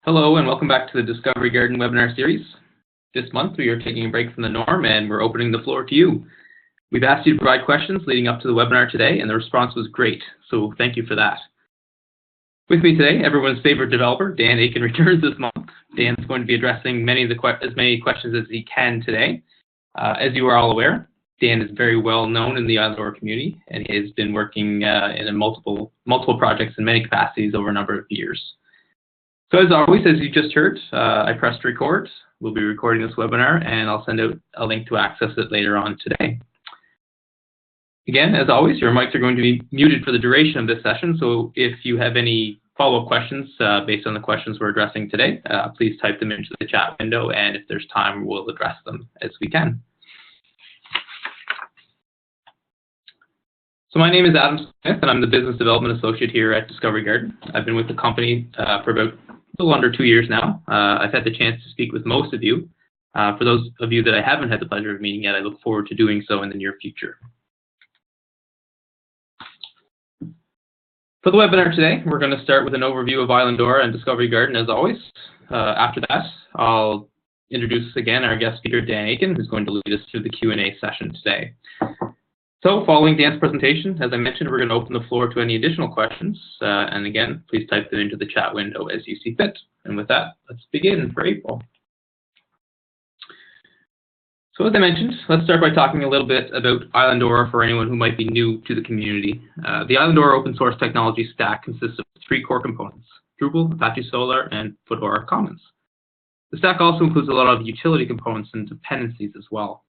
Hello and welcome back to the Discovery Garden webinar series. This month we are taking a break from the norm and we're opening the floor to you. We've asked you to provide questions leading up to the webinar today and the response was great, so thank you for that. With me today, everyone's favorite developer, Dan Egan, returns this month. Dan's going to be addressing as many questions as he can today. As you are all aware, Dan is very well known in the Islandora community and he has been working in multiple projects in many capacities over a number of years. So as always, as you just heard, I pressed record. We'll be recording this webinar and I'll send out a link to access it later on today. Again, as always, your mics are going to be muted for the duration of this session. So if you have any follow-up questions based on the questions we're addressing today, please type them into the chat window. And if there's time, we'll address them as we can. So my name is Adam Smith and I'm the Business Development Associate here at Discovery Garden. I've been with the company for about a little under 2 years now. I've had the chance to speak with most of you. For those of you that I haven't had the pleasure of meeting yet, I look forward to doing so in the near future. For the webinar today, we're going to start with an overview of Islandora and Discovery Garden as always. After that, I'll introduce again our guest speaker, Dan Egan, who's going to lead us through the Q&A session today. So following Dan's presentation, as I mentioned, we're going to open the floor to any additional questions. And again, please type them into the chat window as you see fit. And with that, let's begin for April. So as I mentioned, let's start by talking a little bit about Islandora for anyone who might be new to the community. The Islandora open source technology stack consists of 3 core components: Drupal, Apache Solr, and Fedora Commons. The stack also includes a lot of utility components and dependencies as well.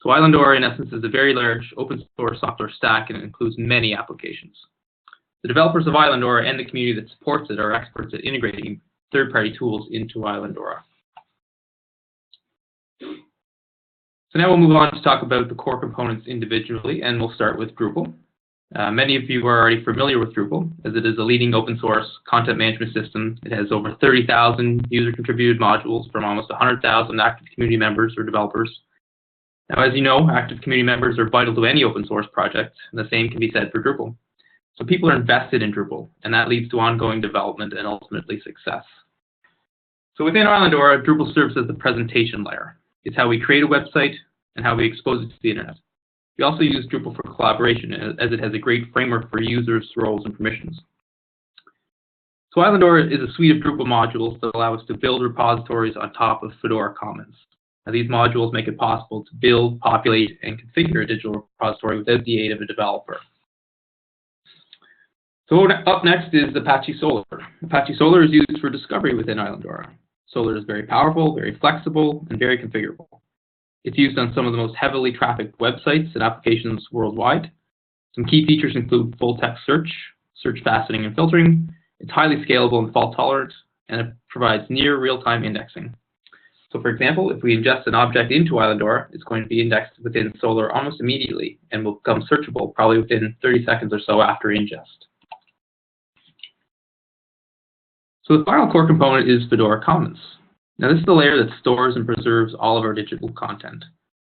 So Islandora, in essence, is a very large open source software stack and it includes many applications. The developers of Islandora and the community that supports it are experts at integrating third-party tools into Islandora. So now we'll move on to talk about the core components individually, and we'll start with Drupal. Many of you are already familiar with Drupal, as it is a leading open source content management system. It has over 30,000 user-contributed modules from almost 100,000 active community members or developers. Now, as you know, active community members are vital to any open source project, and the same can be said for Drupal. So people are invested in Drupal, and that leads to ongoing development and ultimately success. So within Islandora, Drupal serves as the presentation layer. It's how we create a website and how we expose it to the internet. We also use Drupal for collaboration, as it has a great framework for users, roles, and permissions. So Islandora is a suite of Drupal modules that allow us to build repositories on top of Fedora Commons. Now, these modules make it possible to build, populate, and configure a digital repository without the aid of a developer. So up next is Apache Solr. Apache Solr is used for discovery within Islandora. Solr is very powerful, very flexible, and very configurable. It's used on some of the most heavily trafficked websites and applications worldwide. Some key features include full-text search, search faceting and filtering. It's highly scalable and fault-tolerant, and it provides near real-time indexing. So for example, if we ingest an object into Islandora, it's going to be indexed within Solr almost immediately and will become searchable probably within 30 seconds or so after ingest. So the final core component is Fedora Commons. Now this is the layer that stores and preserves all of our digital content.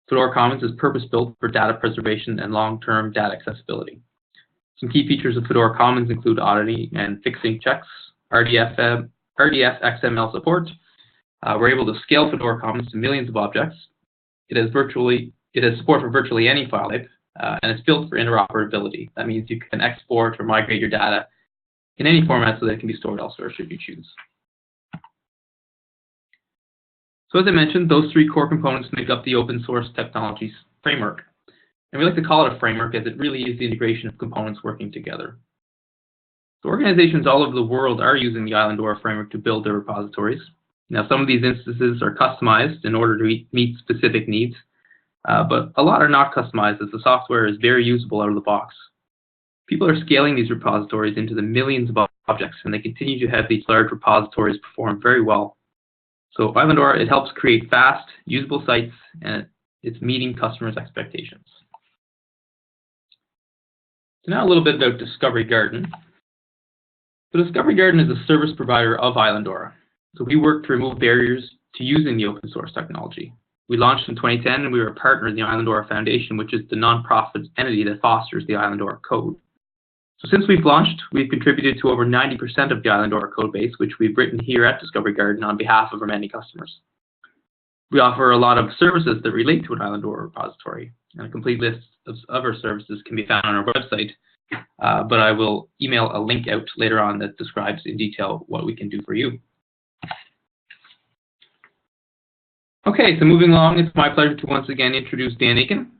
Fedora Commons is purpose-built for data preservation and long-term data accessibility. Some key features of Fedora Commons include auditing and fixing checks, RDF XML support. We're able to scale Fedora Commons to millions of objects. It has support for virtually any file type, and it's built for interoperability. That means you can export or migrate your data in any format so that it can be stored elsewhere should you choose. So as I mentioned, those 3 core components make up the open source technologies framework. And we like to call it a framework as it really is the integration of components working together. So organizations all over the world are using the Islandora framework to build their repositories. Now, some of these instances are customized in order to meet specific needs, but a lot are not customized as the software is very usable out of the box. People are scaling these repositories into the millions of objects, and they continue to have these large repositories perform very well. So Islandora, it helps create fast, usable sites, and it's meeting customers' expectations. So now a little bit about Discovery Garden. So Discovery Garden is a service provider of Islandora. So we work to remove barriers to using the open source technology. We launched in 2010 and we were a partner in the Islandora Foundation, which is the nonprofit entity that fosters the Islandora code. So since we've launched, we've contributed to over 90% of the Islandora code base, which we've written here at Discovery Garden on behalf of our many customers. We offer a lot of services that relate to an Islandora repository, and a complete list of other services can be found on our website, but I will email a link out later on that describes in detail what we can do for you. Okay, so moving along, it's my pleasure to once again introduce Dan Egan.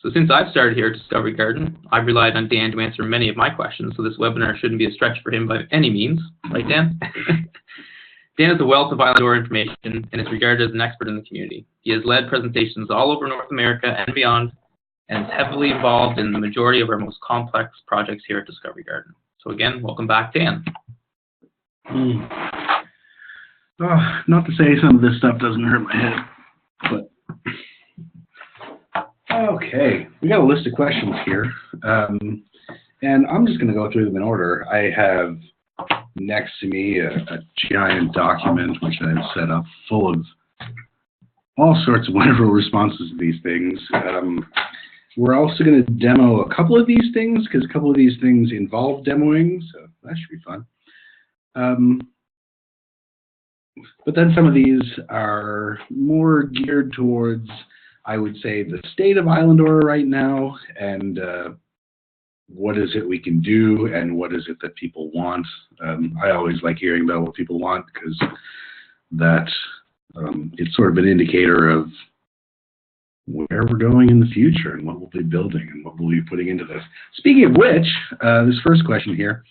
So since I've started here at Discovery Garden, I've relied on Dan to answer many of my questions, so this webinar shouldn't be a stretch for him by any means. Right, Dan? Dan is a wealth of Islandora information and is regarded as an expert in the community. He has led presentations all over North America and beyond, and is heavily involved in the majority of our most complex projects here at Discovery Garden. So again, welcome back, Dan. Not to say some of this stuff doesn't hurt my head, but okay, we got a list of questions here, and I'm just going to go through them in order. I have next to me a giant document which I've set up full of all sorts of wonderful responses to these things. We're also going to demo a couple of these things because a couple of these things involve demoing, so that should be fun. But then some of these are more geared towards, I would say, the state of Islandora right now, and what is it we can do, and what is it that people want. I always like hearing about what people want because that it's sort of an indicator of where we're going in the future and what we'll be building and what we'll be putting into this. Speaking of which, this first question here,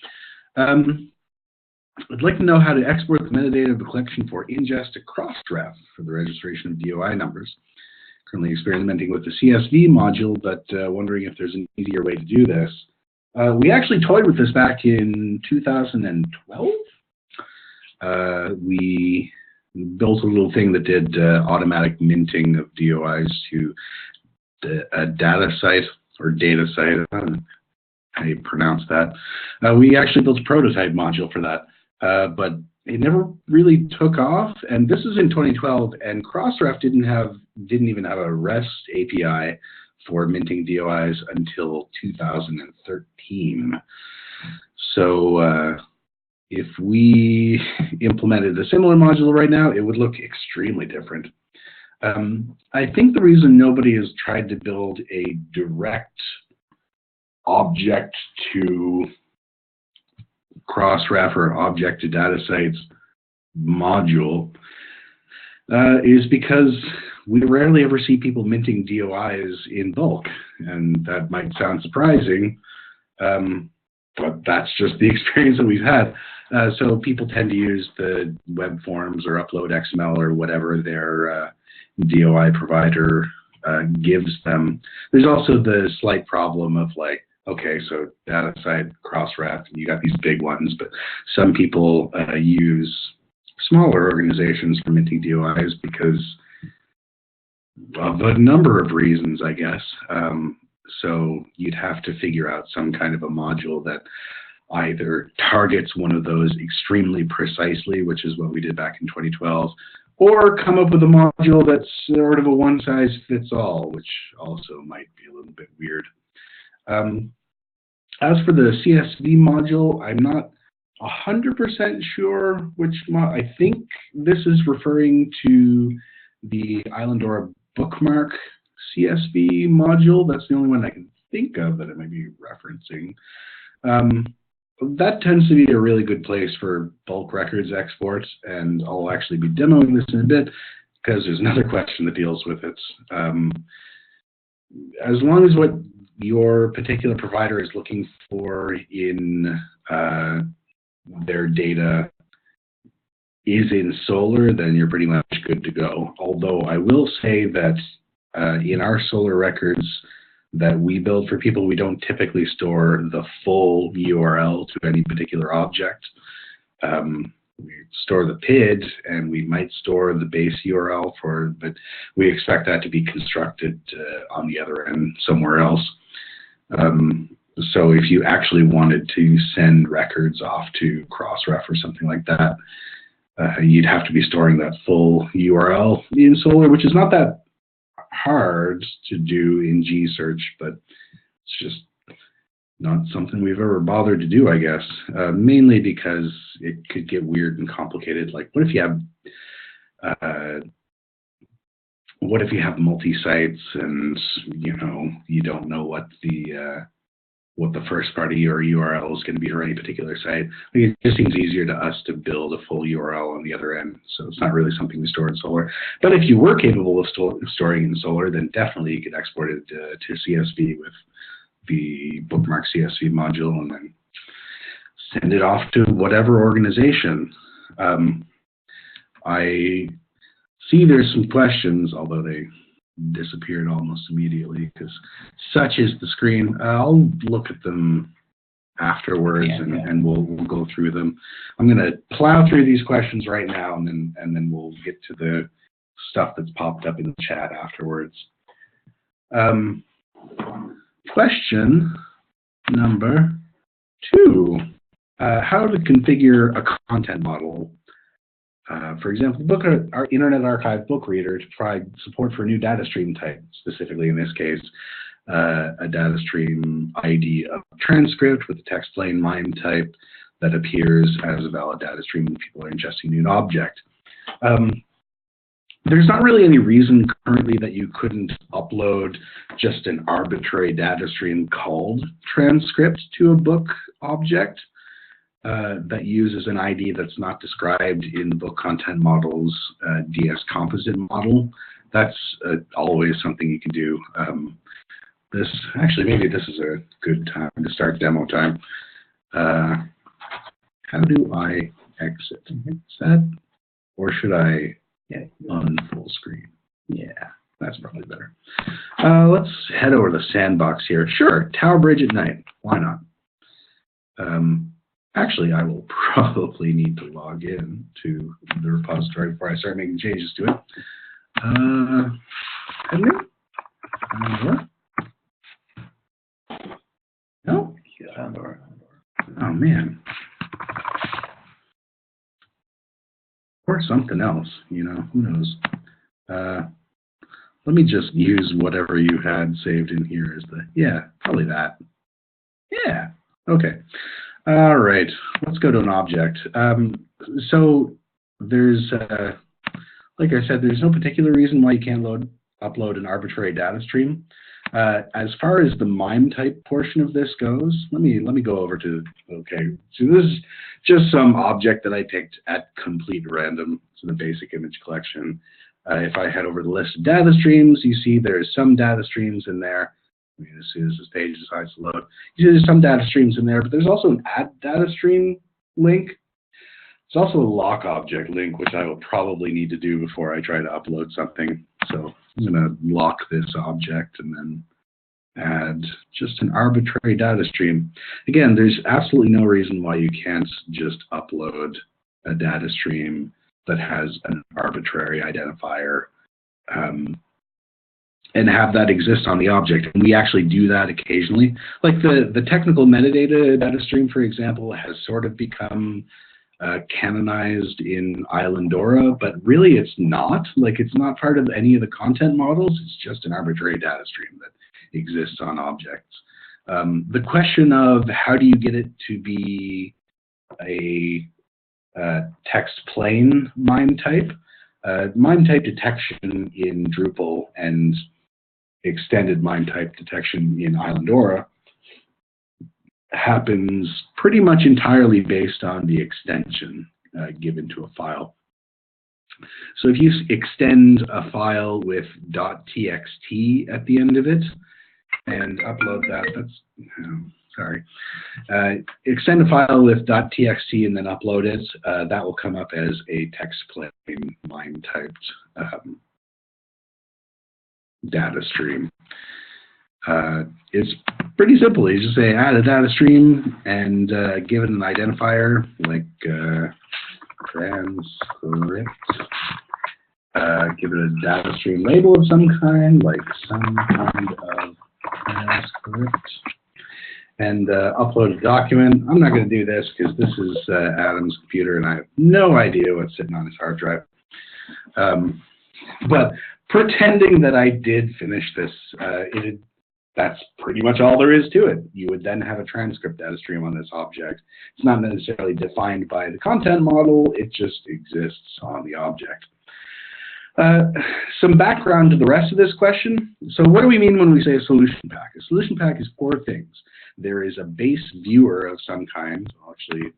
I'd like to know how to export the metadata of the collection for ingest to Crossref for the registration of DOI numbers. Currently experimenting with the CSV module, but wondering if there's an easier way to do this. We actually toyed with this back in 2012. We built a little thing that did automatic minting of DOIs to a data site or data site. I don't know how you pronounce that. We actually built a prototype module for that, but it never really took off. And this is in 2012, and Crossref didn't even have a REST API for minting DOIs until 2013. So if we implemented a similar module right now, it would look extremely different. I think the reason nobody has tried to build a direct object to Crossref or object to data sites module is because we rarely ever see people minting DOIs in bulk, and that might sound surprising, but that's just the experience that we've had. So people tend to use the web forms or upload XML or whatever their DOI provider gives them. There's also the slight problem of like, okay, so data site, Crossref, and you got these big ones, but some people use smaller organizations for minting DOIs because of a number of reasons, I guess. So you'd have to figure out some kind of a module that either targets one of those extremely precisely, which is what we did back in 2012, or come up with a module that's sort of a one-size-fits-all, which also might be a little bit weird. As for the CSV module, I'm not 100% sure which I think this is referring to the Islandora Bookmark CSV module. That's the only one I can think of that it might be referencing. That tends to be a really good place for bulk records exports, and I'll actually be demoing this in a bit because there's another question that deals with it. As long as what your particular provider is looking for in their data is in Solr, then you're pretty much good to go. Although I will say that in our Solr records that we build for people, we don't typically store the full URL to any particular object. We store the PID, and we might store the base URL for, but we expect that to be constructed on the other end somewhere else. So if you actually wanted to send records off to Crossref or something like that, you'd have to be storing that full URL in Solr, which is not that hard to do in Gsearch, but it's just not something we've ever bothered to do, I guess, mainly because it could get weird and complicated. Like, what if you have multi-sites and, you know, you don't know what the first part of your URL is going to be for any particular site? It just seems easier to us to build a full URL on the other end. So it's not really something we store in Solr. But if you were capable of storing in Solr, then definitely you could export it to CSV with the bookmark CSV module and then send it off to whatever organization. I see there's some questions, although they disappeared almost immediately because such is the screen. I'll look at them afterwards and we'll go through them. I'm going to plow through these questions right now and then we'll get to the stuff that's popped up in the chat afterwards. Question number 2, how to configure a content model. For example, our Internet Archive book reader to provide support for a new data stream type, specifically in this case, a data stream ID of transcript with a text plain MIME type that appears as a valid data stream when people are ingesting an object. There's not really any reason currently that you couldn't upload just an arbitrary data stream called transcript to a book object that uses an ID that's not described in the book content model's DS composite model. That's always something you can do. Maybe this is a good time to start demo time. How do I exit? Is that, or should I unfull screen? Yeah, that's probably better. Let's head over to the sandbox here. Sure, Tower Bridge at night. Why not? Actually, I will probably need to log in to the repository before I start making changes to it. No? Oh, man. Or something else, you know, who knows? Let me just use whatever you had saved in here as probably that. Yeah, okay. All right, let's go to an object. So there's, like I said, there's no particular reason why you can't upload an arbitrary data stream. As far as the MIME type portion of this goes, let me go over to, okay, so this is just some object that I picked at complete random. It's in the basic image collection. If I head over the list of data streams, you see there's some data streams in there. I mean, as soon as this page decides to load, you see there's some data streams in there, but there's also an add data stream link. There's also a lock object link, which I will probably need to do before I try to upload something. So I'm going to lock this object and then add just an arbitrary data stream. Again, there's absolutely no reason why you can't just upload a data stream that has an arbitrary identifier and have that exist on the object. And we actually do that occasionally. Like the technical metadata data stream, for example, has sort of become canonized in Islandora, but really it's not. Like, it's not part of any of the content models. It's just an arbitrary data stream that exists on objects. The question of how do you get it to be a text plain MIME type? MIME type detection in Drupal and extended MIME type detection in Islandora happens pretty much entirely based on the extension given to a file. So if you extend a file with .txt at the end of it and upload that, extend a file with .txt and then upload it, that will come up as a text plain MIME typed data stream. It's pretty simple. You just say add a data stream and give it an identifier like transcript. Give it a data stream label of some kind, like some kind of transcript, and upload a document. I'm not going to do this because this is Adam's computer and I have no idea what's sitting on his hard drive. But pretending that I did finish this, That's pretty much all there is to it. You would then have a transcript data stream on this object. It's not necessarily defined by the content model, it just exists on the object. Some background to the rest of this question. So what do we mean when we say a solution pack? A solution pack is 4 things. There is a base viewer of some kind. Actually,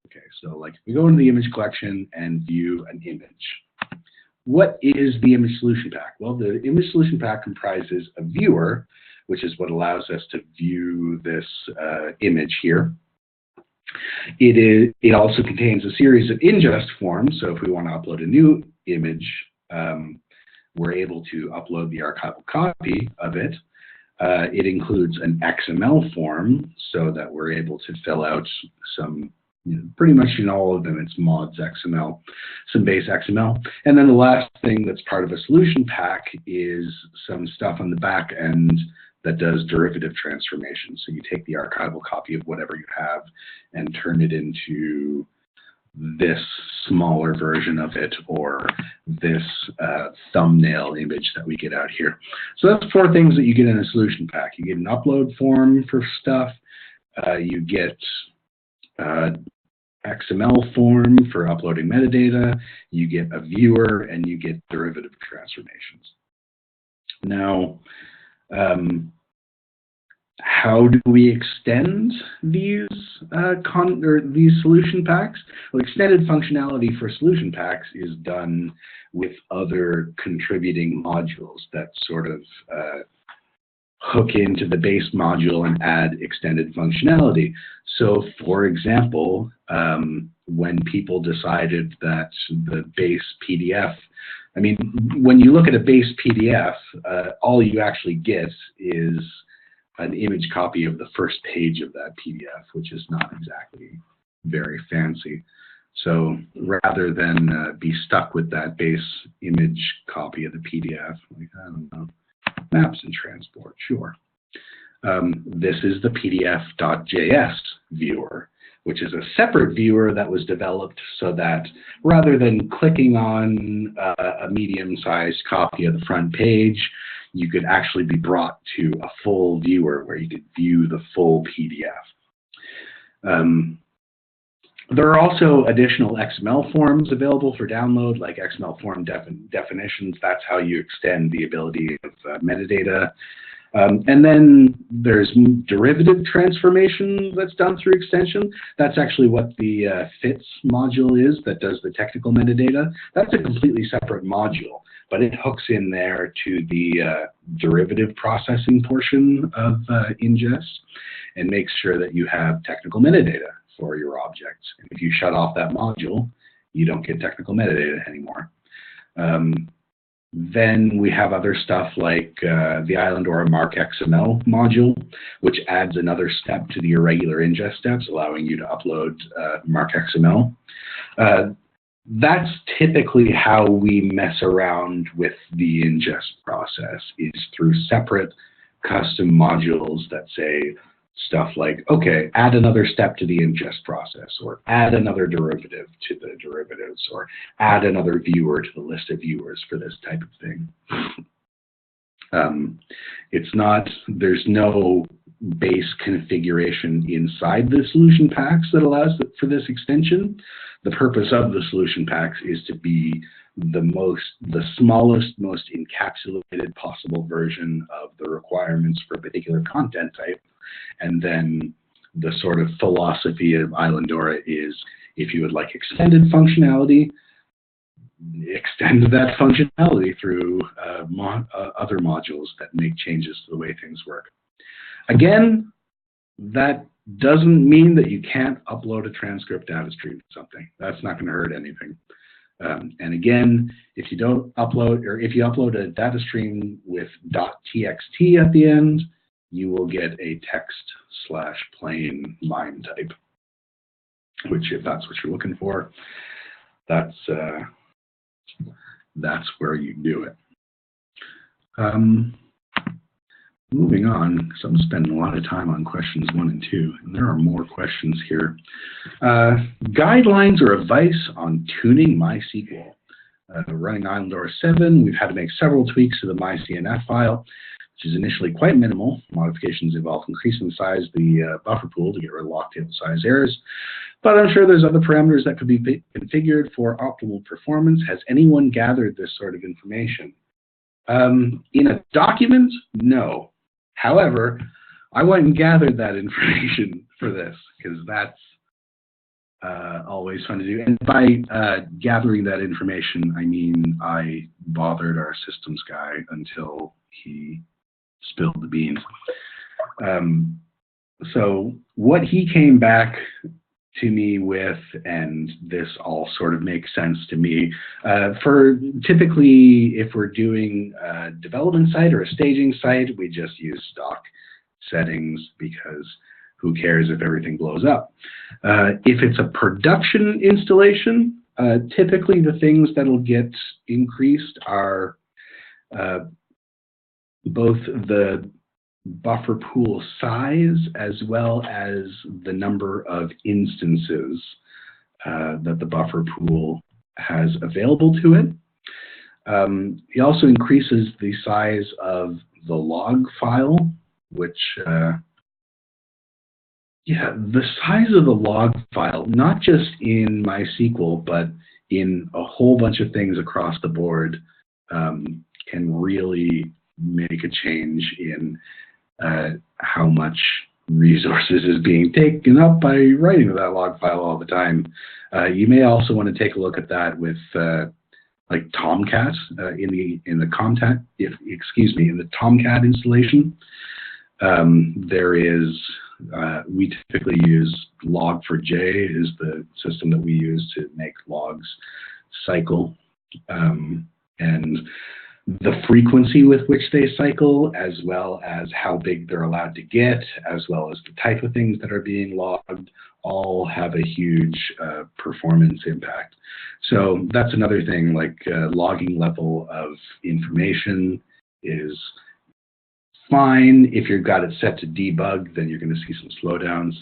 okay, so like we go into the image collection and view an image. What is the image solution pack? Well, the image solution pack comprises a viewer, which is what allows us to view this image here. It also contains a series of ingest forms. So if we want to upload a new image, we're able to upload the archival copy of it. It includes an XML form so that we're able to fill out some, pretty much in all of them, it's mods XML, some base XML. And then the last thing that's part of a solution pack is some stuff on the back end that does derivative transformation. So you take the archival copy of whatever you have and turn it into this smaller version of it, or this thumbnail image that we get out here. So that's 4 things that you get in a solution pack. You get an upload form for stuff, you get XML form for uploading metadata, you get a viewer, and you get derivative transformations. Now, how do we extend these these solution packs? Well, extended functionality for solution packs is done with other contributing modules that sort of hook into the base module and add extended functionality. So, for example, when people decided that the base PDF, I mean, when you look at a base PDF, all you actually get is an image copy of the first page of that PDF, which is not exactly very fancy. So rather than be stuck with that base image copy of the PDF, like, I don't know, maps and transport, sure. This is the PDF.js viewer, which is a separate viewer that was developed so that rather than clicking on a medium-sized copy of the front page, you could actually be brought to a full viewer where you could view the full PDF. There are also additional XML forms available for download, like XML form definitions. That's how you extend the ability of metadata. And then there's derivative transformation that's done through extension. That's actually what the fits module is that does the technical metadata. That's a completely separate module, but it hooks in there to the derivative processing portion of Ingest and makes sure that you have technical metadata for your objects. And if you shut off that module, you don't get technical metadata anymore. Then we have other stuff like the Islandora Mark XML module, which adds another step to the irregular ingest steps, allowing you to upload Mark XML. That's typically how we mess around with the ingest process, is through separate custom modules that say stuff like, okay, add another step to the ingest process, or add another derivative to the derivatives, or add another viewer to the list of viewers for this type of thing. There's no base configuration inside the solution packs that allows for this extension. The purpose of the solution packs is to be the smallest, most encapsulated possible version of the requirements for a particular content type. And then the sort of philosophy of Islandora is, if you would like extended functionality, extend that functionality through other modules that make changes to the way things work. Again, that doesn't mean that you can't upload a transcript data stream to something. That's not going to hurt anything. And again, if you don't upload, or if you upload a data stream with .txt at the end, you will get a text/plain line type, which, if that's what you're looking for, that's where you do it. Moving on, because I'm spending a lot of time on questions 1 and 2, and there are more questions here. Guidelines or advice on tuning MySQL. Running Islandora 7, we've had to make several tweaks to the myCNF file. which is initially quite minimal. Modifications involve increasing the size of the buffer pool to get rid of lock table size errors. But I'm sure there's other parameters that could be configured for optimal performance. Has anyone gathered this sort of information? In a document, no. However, I went and gathered that information for this because that's always fun to do. And by gathering that information, I mean I bothered our systems guy until he spilled the beans. So what he came back to me with, and this all sort of makes sense to me, for typically if we're doing a development site or a staging site, we just use stock settings because who cares if everything blows up. If it's a production installation, typically the things that'll get increased are both the buffer pool size as well as the number of instances that the buffer pool has available to it. It also increases the size of the log file, which yeah, the size of the log file, not just in MySQL, but in a whole bunch of things across the board, can really make a change in how much resources is being taken up by writing that log file all the time. You may also want to take a look at that with like Tomcat in the Tomcat installation. There is we typically use Log4j is the system that we use to make logs cycle, and the frequency with which they cycle, as well as how big they're allowed to get, as well as the type of things that are being logged, all have a huge performance impact. So that's another thing, like logging level of information is fine. If you've got it set to debug, then you're going to see some slowdowns.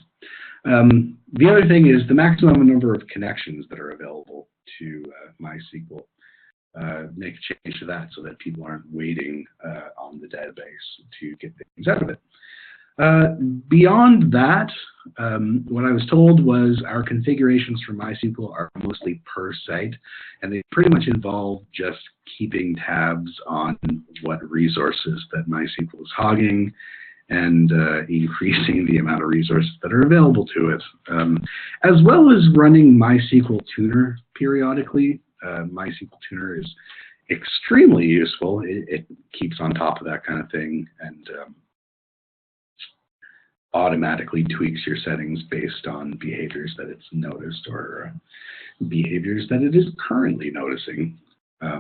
The other thing is the maximum number of connections that are available to MySQL. Make a change to that so that people aren't waiting on the database to get things out of it. Beyond that, what I was told was our configurations for MySQL are mostly per site, and they pretty much involve just keeping tabs on what resources that MySQL is hogging and increasing the amount of resources that are available to it, as well as running MySQL Tuner periodically. MySQL Tuner is extremely useful. It keeps on top of that kind of thing and automatically tweaks your settings based on behaviors that it's noticed or behaviors that it is currently noticing. I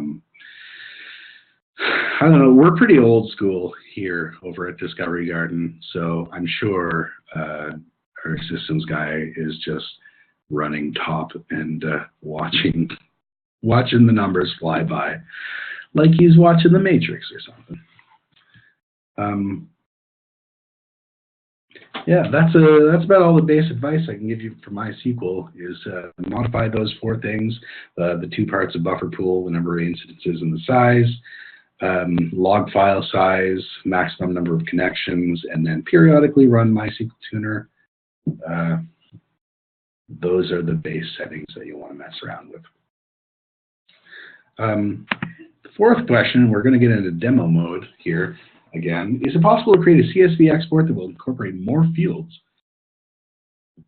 don't know, we're pretty old school here over at Discovery Garden, so I'm sure our systems guy is just running top and watching the numbers fly by like he's watching The Matrix or something. Yeah, that's about all the base advice I can give you for MySQL is modify those four things, the two parts of buffer pool, the number of instances and the size, log file size, maximum number of connections, and then periodically run MySQL Tuner. Those are the base settings that you want to mess around with. The fourth question, we're going to get into demo mode here again. Is it possible to create a CSV export that will incorporate more fields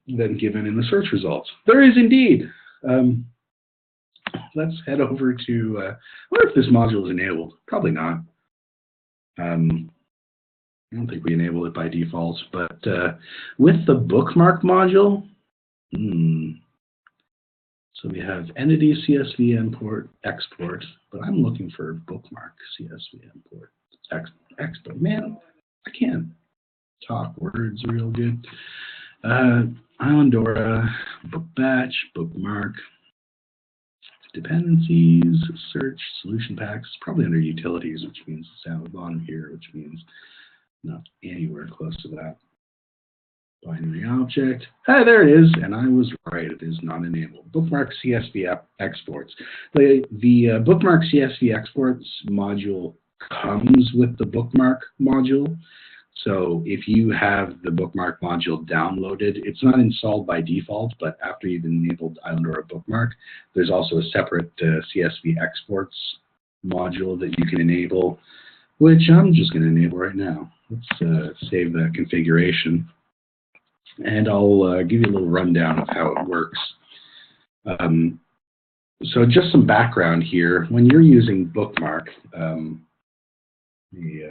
than given in the search results? There is indeed. Let's head over to, I wonder if this module is enabled. Probably not. I don't think we enable it by default, but with the bookmark module, so we have entity CSV import, export, but I'm looking for bookmark CSV import, export. Man, I can't talk words real good. Islandora, book batch, bookmark, dependencies, search, solution packs, probably under utilities, which means it's down at the bottom here, which means not anywhere close to that. Binary object. Ah, there it is, and I was right. It is not enabled. Bookmark CSV exports. The bookmark CSV exports module comes with the bookmark module. So if you have the bookmark module downloaded, it's not installed by default, but after you've enabled Islandora Bookmark, there's also a separate CSV exports module that you can enable, which I'm just going to enable right now. Let's save that configuration, and I'll give you a little rundown of how it works. So just some background here. When you're using Bookmark, let me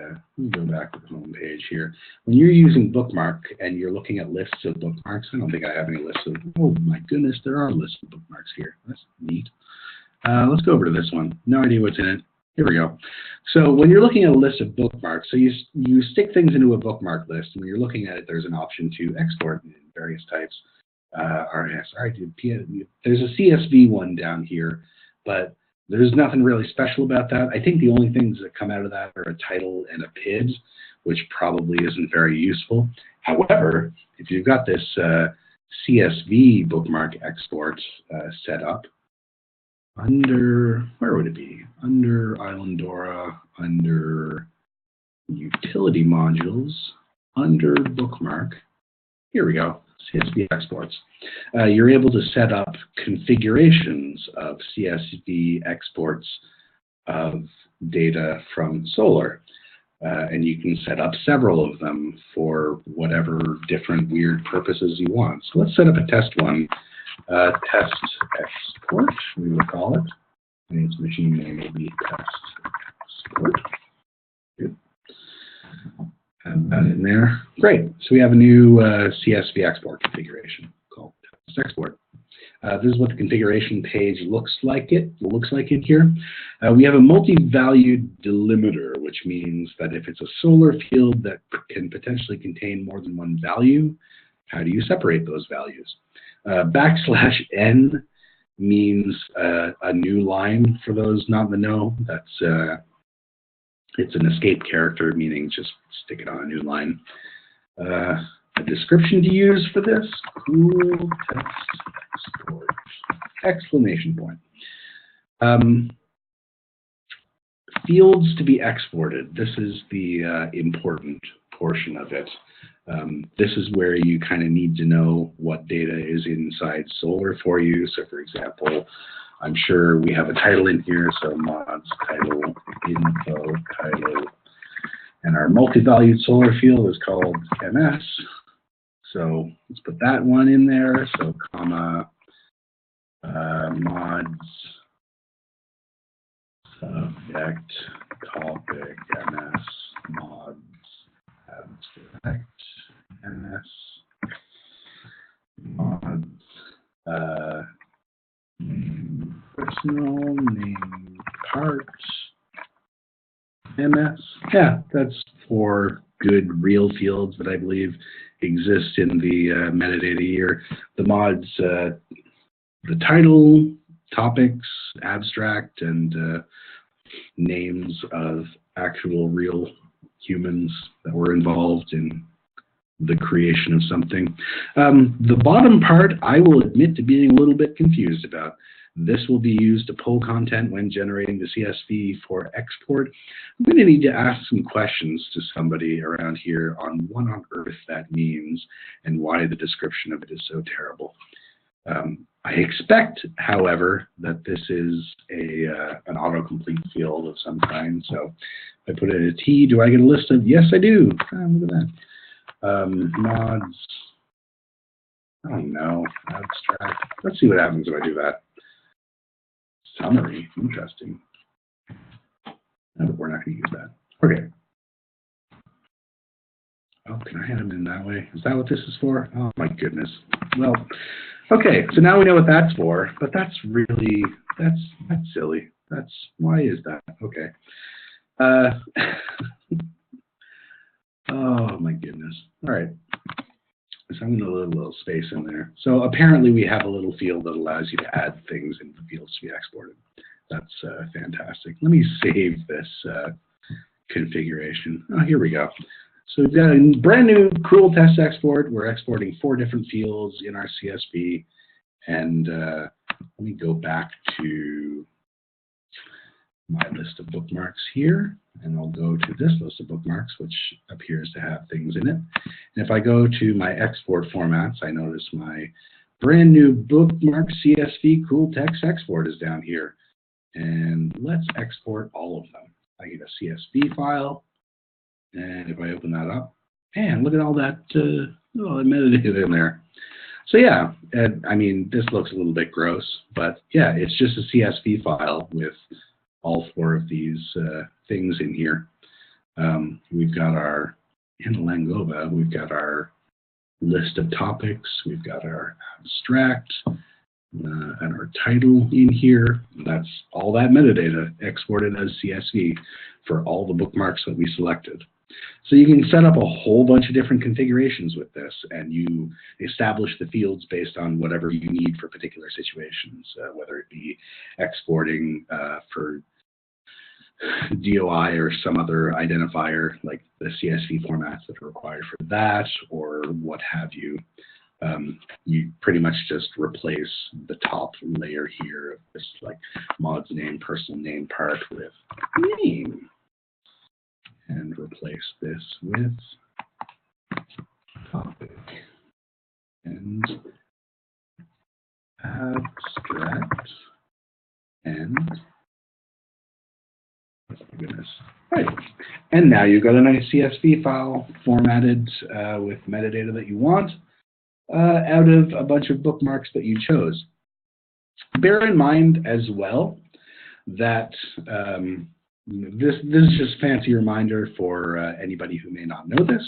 go back to the home page here. When you're using Bookmark and you're looking at lists of bookmarks, I don't think I have any lists of, oh my goodness, there are lists of bookmarks here. That's neat. Let's go over to this one. No idea what's in it. Here we go. So when you're looking at a list of bookmarks, so you stick things into a bookmark list, and when you're looking at it, there's an option to export in various types. There's a CSV one down here, but there's nothing really special about that. I think the only things that come out of that are a title and a PID, which probably isn't very useful. However, if you've got this CSV bookmark export set up, under, where would it be? Under Islandora, under utility modules, under bookmark, here we go, CSV exports. You're able to set up configurations of CSV exports of data from Solr. And you can set up several of them for whatever different weird purposes you want. So let's set up a test one. Test export, we will call it. And its machine name will be test export. Good. Have that in there. Great. So we have a new CSV export configuration called test export. This is what the configuration page looks like in here. We have a multi-valued delimiter, which means that if it's a Solr field that can potentially contain more than one value, how do you separate those values? \n means a new line for those not in the know. That's it's an escape character, meaning just stick it on a new line. A description to use for this: cool text export! Exclamation point. Fields to be exported. This is the important portion of it. This is where you kind of need to know what data is inside Solr for you. So for example, I'm sure we have a title in here, so mods title, info title, and our multi-valued Solr field is called MS. So let's put that one in there. So comma, mods, subject, topic, MS, mods, abstract, MS, mods, name personal, name part, MS. Yeah, that's for good real fields that I believe exist in the metadata here. The mods, the title, topics, abstract, and names of actual real humans that were involved in the creation of something. The bottom part, I will admit to being a little bit confused about. This will be used to pull content when generating the CSV for export. I'm going to need to ask some questions to somebody around here on what on earth that means and why the description of it is so terrible. I expect, however, that this is an autocomplete field of some kind. So if I put in a T, do I get a list of? Yes, I do. Look at that. Mods. I don't know. Abstract. Let's see what happens if I do that. Summary. Interesting. No, but we're not going to use that. Okay. Oh, can I add them in that way? Is that what this is for? Oh, my goodness. Well, okay. So now we know what that's for, but that's really, that's silly. Why is that? Okay. Oh, my goodness. All right. So I'm going to leave a little space in there. So apparently we have a little field that allows you to add things into the fields to be exported. That's fantastic. Let me save this configuration. Oh, here we go. So we've got a brand new cool test export. We're exporting 4 different fields in our CSV. And let me go back to my list of bookmarks here. and I'll go to this list of bookmarks, which appears to have things in it. And if I go to my export formats, I notice my brand new bookmark CSV cool text export is down here. And let's export all of them. I get a CSV file, and if I open that up, man, look at all that metadata in there. So yeah, I mean, this looks a little bit gross, but yeah, it's just a CSV file with all 4 of these things in here. We've got our, in Langova, we've got our list of topics, we've got our abstract, and our title in here. That's all that metadata exported as CSV for all the bookmarks that we selected. So you can set up a whole bunch of different configurations with this, and you establish the fields based on whatever you need for particular situations, whether it be exporting for DOI or some other identifier like the CSV formats that are required for that, or what have you. You pretty much just replace the top layer here of this like mods name, personal name part with name, and replace this with topic and abstract and, oh my goodness, right. And now you've got a nice CSV file formatted with metadata that you want out of a bunch of bookmarks that you chose. Bear in mind as well that this is just a fancy reminder for anybody who may not know this.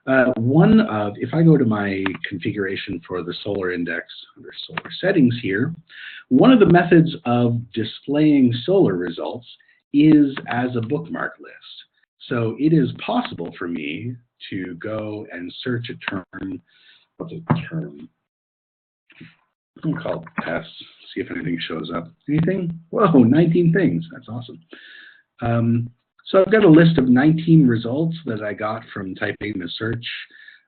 If I go to my configuration for the Solr index under Solr settings here, one of the methods of displaying Solr results is as a bookmark list. So it is possible for me to go and search a term. What's a term? I'm going to call it tests, see if anything shows up. Anything? Whoa, 19 things. That's awesome. So I've got a list of 19 results that I got from typing the search.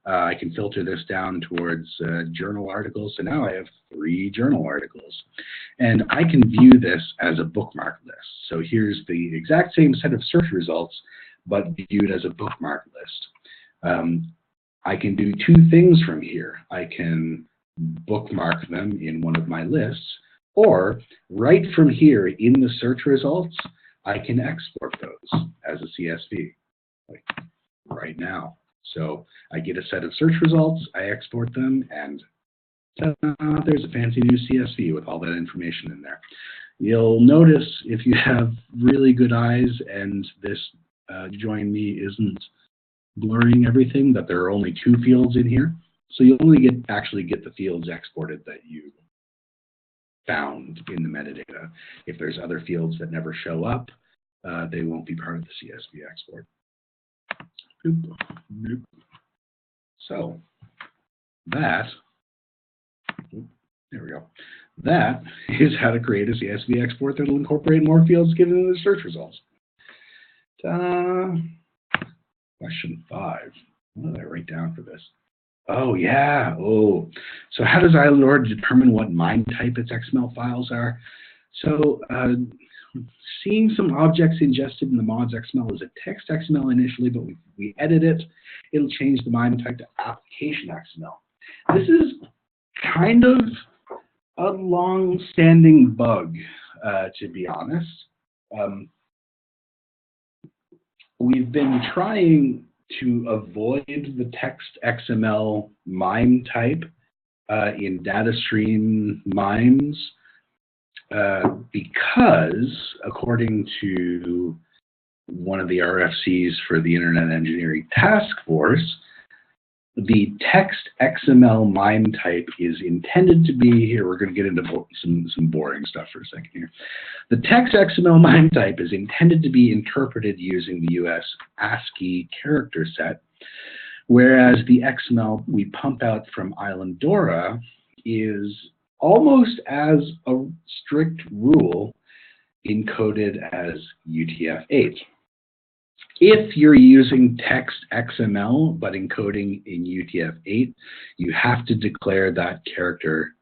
I can filter this down towards journal articles. So now I have 3 journal articles. And I can view this as a bookmark list. So here's the exact same set of search results, but viewed as a bookmark list. I can do 2 things from here. I can bookmark them in one of my lists, or right from here in the search results, I can export those as a CSV, like right now. So I get a set of search results, I export them, and there's a fancy new CSV with all that information in there. You'll notice if you have really good eyes and this join me isn't blurring everything, that there are only 2 fields in here. So you'll only actually get the fields exported that you found in the metadata. If there's other fields that never show up, they won't be part of the CSV export. Boop, boop. So that, there we go. That is how to create a CSV export that will incorporate more fields given in the search results. Ta-da! Question 5. What did I write down for this? Oh, yeah. Oh, so how does Islandora determine what MIME type its XML files are? So seeing some objects ingested in the mods XML as a text XML initially, but we edit it, it'll change the MIME type to application XML. This is kind of a long-standing bug, to be honest. We've been trying to avoid the text XML MIME type in data stream MIMEs because, according to one of the RFCs for the Internet Engineering Task Force, the text XML MIME type is intended to be, here we're going to get into some boring stuff for a second here. The text XML MIME type is intended to be interpreted using the US ASCII character set, whereas the XML we pump out from Islandora is almost as a strict rule encoded as UTF-8. If you're using text XML but encoding in UTF-8, you have to declare that character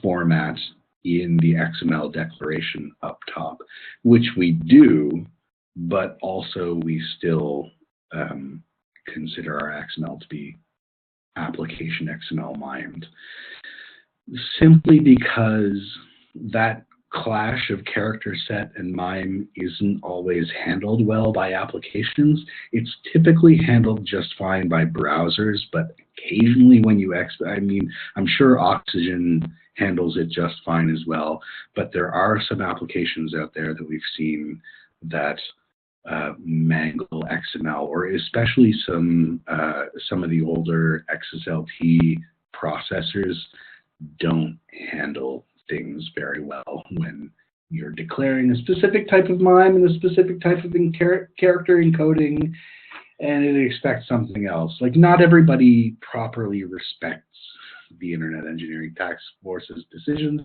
format in the XML declaration up top, which we do but also we still consider our XML to be application XML mimed, simply because that clash of character set and MIME isn't always handled well by applications. It's typically handled just fine by browsers, but occasionally when you I'm sure Oxygen handles it just fine as well, but there are some applications out there that we've seen that mangle XML, or especially some of the older XSLT processors don't handle things very well when you're declaring a specific type of MIME and a specific type of character encoding, and it expects something else. Like, not everybody properly respects the Internet Engineering Task Force's decisions,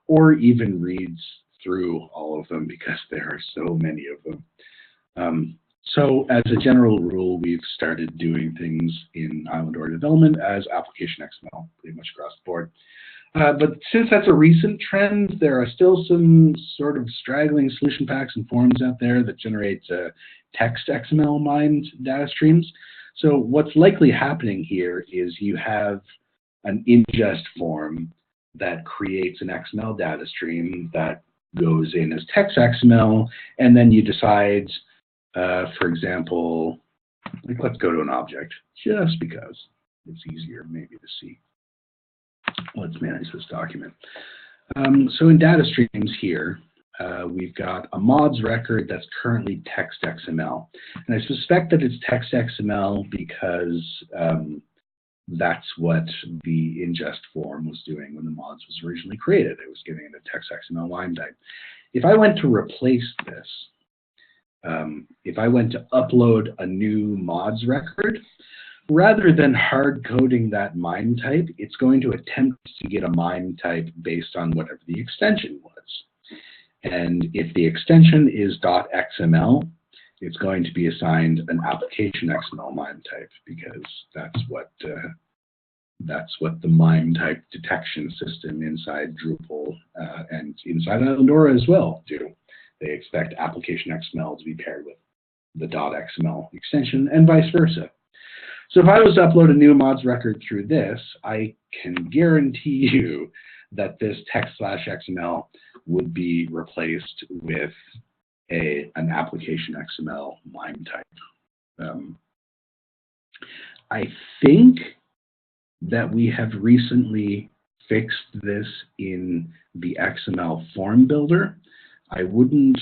or even reads through all of them, because there are so many of them. So as a general rule, we've started doing things in Islandora development as application XML, pretty much across the board. But since that's a recent trend, there are still some sort of straggling solution packs and forums out there that generate text XML mimed data streams. So what's likely happening here is you have an ingest form that creates an XML data stream that goes in as text XML, and then you decide, for example, like, let's go to an object, just because it's easier maybe to see. Let's manage this document. So in data streams here, we've got a mods record that's currently text XML. And I suspect that it's text XML because that's what the ingest form was doing when the mods was originally created. It was giving it a text XML line type. If I went to replace this, if I went to upload a new mods record, rather than hard coding that MIME type, it's going to attempt to get a MIME type based on whatever the extension was. And if the extension is .xml, it's going to be assigned an application XML MIME type, because that's what the MIME type detection system inside Drupal and inside Islandora as well do. They expect application XML to be paired with the .xml extension and vice versa. So if I was to upload a new mods record through this, I can guarantee you that this text/XML would be replaced with an application XML MIME type. I think that we have recently fixed this in the XML form builder. I wouldn't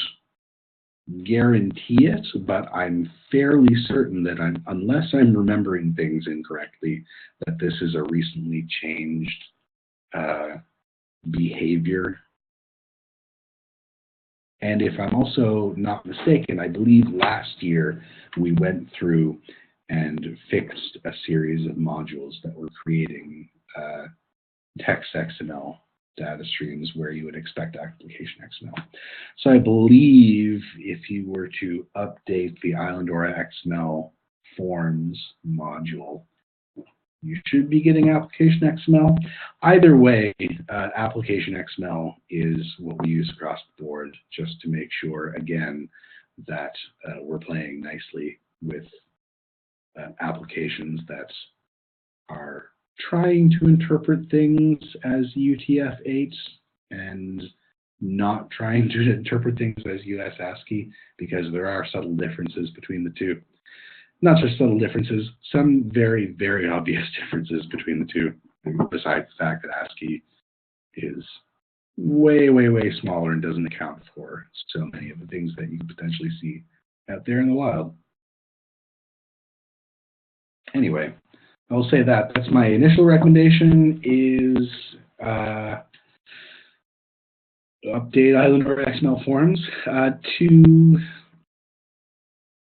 guarantee it, but I'm fairly certain that unless I'm remembering things incorrectly, that this is a recently changed behavior. And if I'm also not mistaken, I believe last year we went through and fixed a series of modules that were creating text XML data streams where you would expect application XML. So I believe if you were to update the Islandora XML forms module, you should be getting application XML. Either way, application XML is what we use across the board, just to make sure, again, that we're playing nicely with applications that are trying to interpret things as UTF-8 and not trying to interpret things as US ASCII, because there are subtle differences between the two. Not just subtle differences, some very, very obvious differences between the two, besides the fact that ASCII is way, way, way smaller and doesn't account for so many of the things that you can potentially see out there in the wild. Anyway, I will say that that's my initial recommendation is update Islandora XML forms. To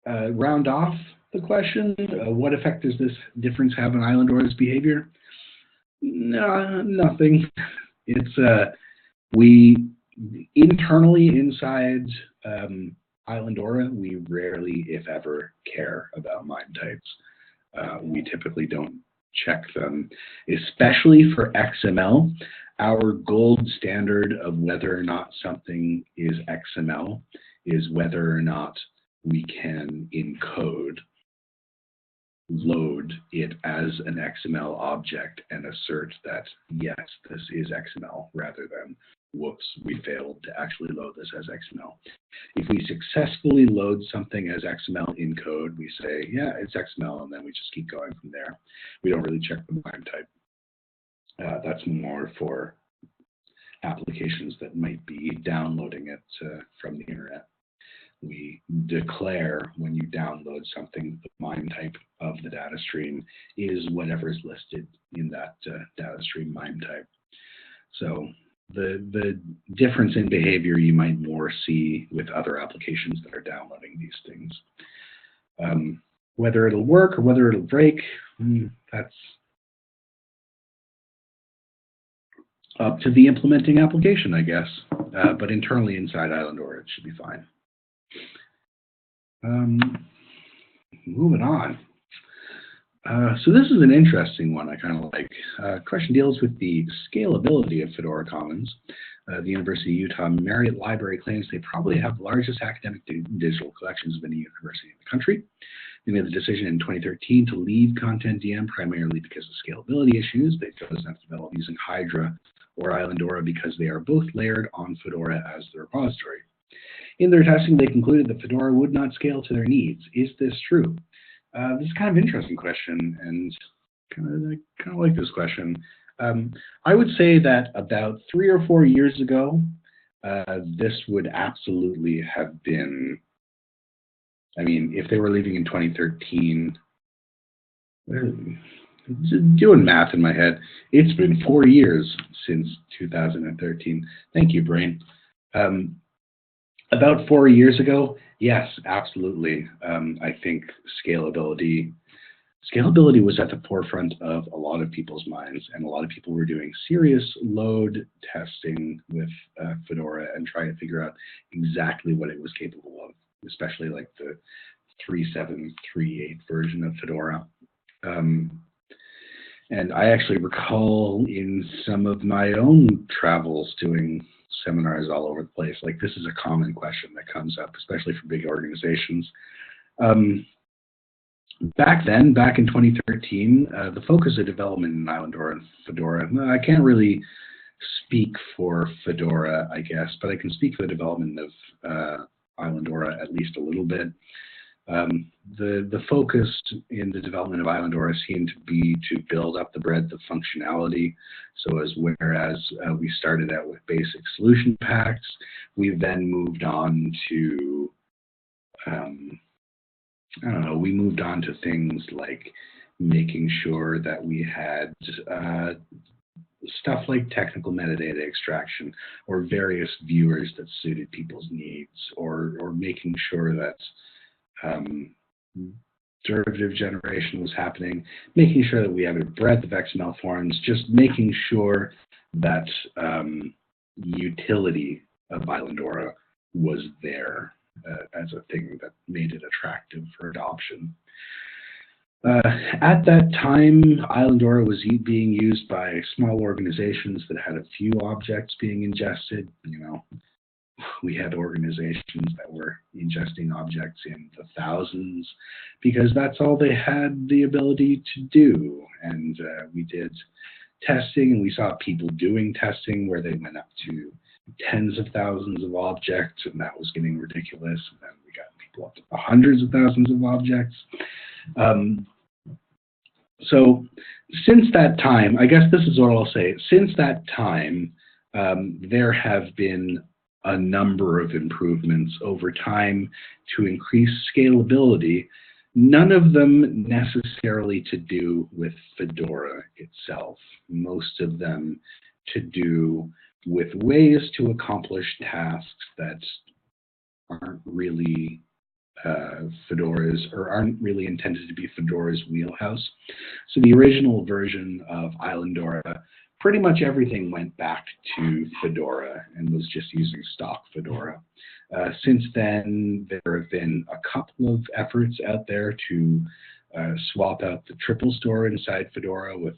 round off the question, what effect does this difference have on Islandora's behavior? No, nothing. It's we internally inside Islandora, we rarely, if ever, care about MIME types. We typically don't check them, especially for XML. Our gold standard of whether or not something is XML is whether or not we can, in code, load it as an XML object and assert that, yes, this is XML, rather than, whoops, we failed to actually load this as XML. If we successfully load something as XML in code, we say, yeah, it's XML, and then we just keep going from there. We don't really check the MIME type. That's more for applications that might be downloading it from the internet. We declare when you download something, the MIME type of the data stream is whatever is listed in that data stream MIME type. So the difference in behavior you might more see with other applications that are downloading these things. Whether it'll work or whether it'll break, that's up to the implementing application, I guess. But internally inside Islandora, it should be fine. Moving on. So this is an interesting one I kind of like. Question deals with the scalability of Fedora Commons. The University of Utah Marriott Library claims they probably have the largest academic digital collections of any university in the country. They made the decision in 2013 to leave Content DM primarily because of scalability issues. They chose not to develop using Hydra or Islandora because they are both layered on Fedora as the repository. In their testing, they concluded that Fedora would not scale to their needs. Is this true? This is kind of an interesting question, and I kind of like this question. I would say that about 3 or 4 years ago, this would absolutely have been, I mean, if they were leaving in 2013, doing math in my head, it's been 4 years since 2013. Thank you, brain. About 4 years ago, yes, absolutely. I think scalability was at the forefront of a lot of people's minds, and a lot of people were doing serious load testing with Fedora and trying to figure out exactly what it was capable of, especially like the 3.7.3.8 version of Fedora. And I actually recall in some of my own travels doing seminars all over the place, like this is a common question that comes up, especially for big organizations. Back then, back in 2013, the focus of development in Islandora and Fedora, I can't really speak for Fedora, I guess, but I can speak for the development of Islandora at least a little bit. The focus in the development of Islandora seemed to be to build up the breadth of functionality. So whereas we started out with basic solution packs, we then moved on to, I don't know, we moved on to things like making sure that we had stuff like technical metadata extraction or various viewers that suited people's needs, or making sure that derivative generation was happening, making sure that we have a breadth of XML forms, just making sure that utility of Islandora was there as a thing that made it attractive for adoption. At that time, Islandora was being used by small organizations that had a few objects being ingested. You know, we had organizations that were ingesting objects in the thousands because that's all they had the ability to do. And we did testing, and we saw people doing testing where they went up to tens of thousands of objects, and that was getting ridiculous. And then we got people up to hundreds of thousands of objects. So since that time, I guess this is what I'll say. Since that time, there have been a number of improvements over time to increase scalability, none of them necessarily to do with Fedora itself. Most of them to do with ways to accomplish tasks that aren't really Fedora's, or aren't really intended to be Fedora's wheelhouse. So the original version of Islandora, pretty much everything went back to Fedora and was just using stock Fedora. Since then, there have been a couple of efforts out there to swap out the triple store inside Fedora with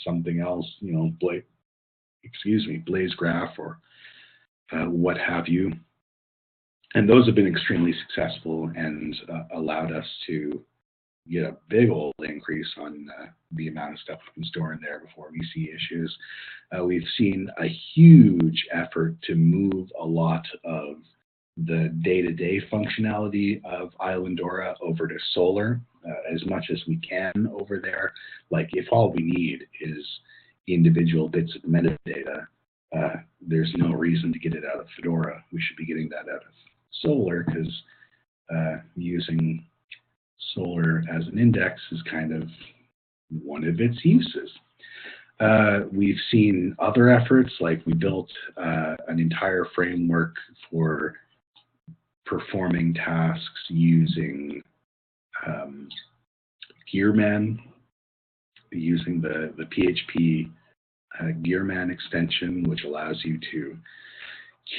something else, you know, Blaze Graph or what have you. And those have been extremely successful and allowed us to get a big old increase on the amount of stuff we can store in there before we see issues. We've seen a huge effort to move a lot of the day-to-day functionality of Islandora over to Solr as much as we can over there. Like if all we need is individual bits of metadata, there's no reason to get it out of Fedora. We should be getting that out of Solr because using Solr as an index is kind of one of its uses. We've seen other efforts, like we built an entire framework for performing tasks using Gearman, using the PHP Gearman extension, which allows you to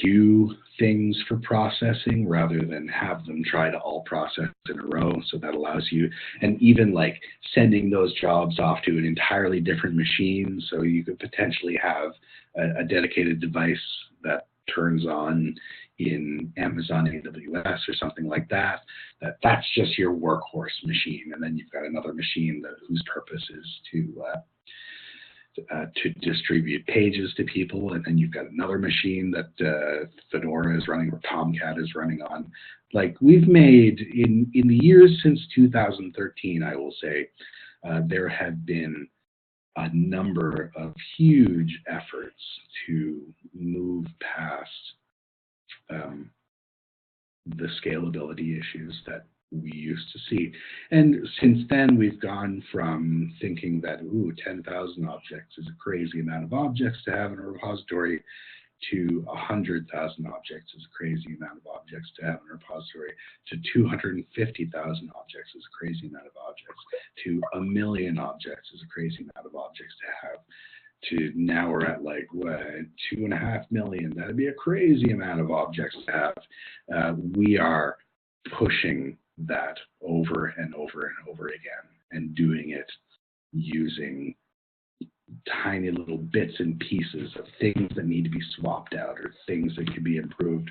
queue things for processing rather than have them try to all process in a row. So that allows you, and even like sending those jobs off to an entirely different machine. So you could potentially have a dedicated device that turns on in Amazon AWS or something like that. That's just your workhorse machine. And then you've got another machine whose purpose is to distribute pages to people, and then you've got another machine that Fedora is running or Tomcat is running on. Like we've made, in the years since 2013, I will say, there have been a number of huge efforts to move past the scalability issues that we used to see. And since then, we've gone from thinking that, ooh, 10,000 objects is a crazy amount of objects to have in a repository, to 100,000 objects is a crazy amount of objects to have in a repository, to 250,000 objects is a crazy amount of objects, to 1 million objects is a crazy amount of objects to have, to now we're at like, what, 2.5 million. That'd be a crazy amount of objects to have. We are pushing that over and over and over again and doing it using tiny little bits and pieces of things that need to be swapped out or things that could be improved.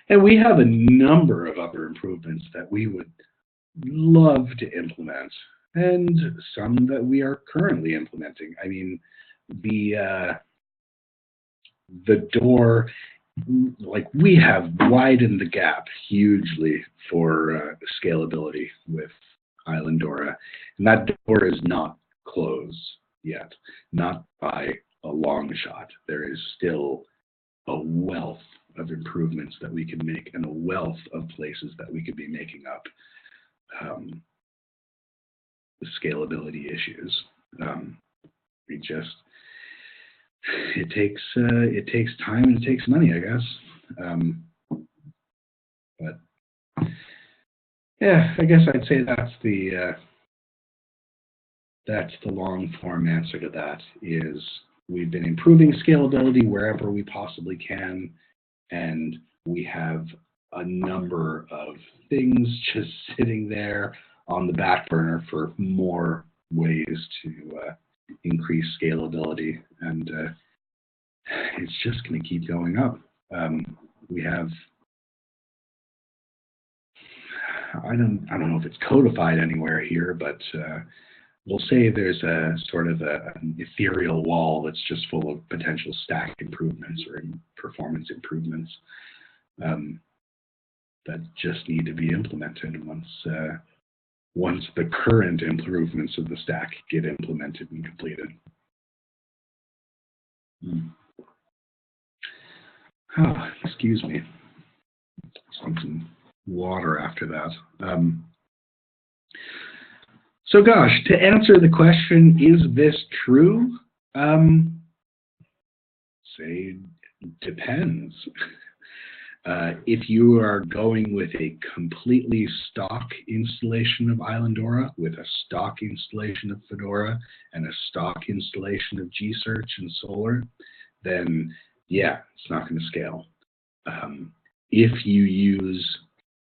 And we have a number of other improvements that we would love to implement, and some that we are currently implementing. I mean, the door, like we have widened the gap hugely for scalability with Islandora, and that door is not closed yet, not by a long shot. There is still a wealth of improvements that we can make and a wealth of places that we could be making up the scalability issues. It takes time and it takes money, I guess. But yeah, I guess I'd say that's the long form answer to that. Is we've been improving scalability wherever we possibly can, and we have a number of things just sitting there on the back burner for more ways to increase scalability, and it's just going to keep going up. We have, I don't know if it's codified anywhere here, but we'll say there's a sort of an ethereal wall that's just full of potential stack improvements or performance improvements that just need to be implemented once the current improvements of the stack get implemented and completed. Oh, excuse me. Some water after that. So gosh, to answer the question, is this true? Say, depends. If you are going with a completely stock installation of Islandora, with a stock installation of Fedora, and a stock installation of Gsearch and Solr, then yeah, it's not going to scale. If you use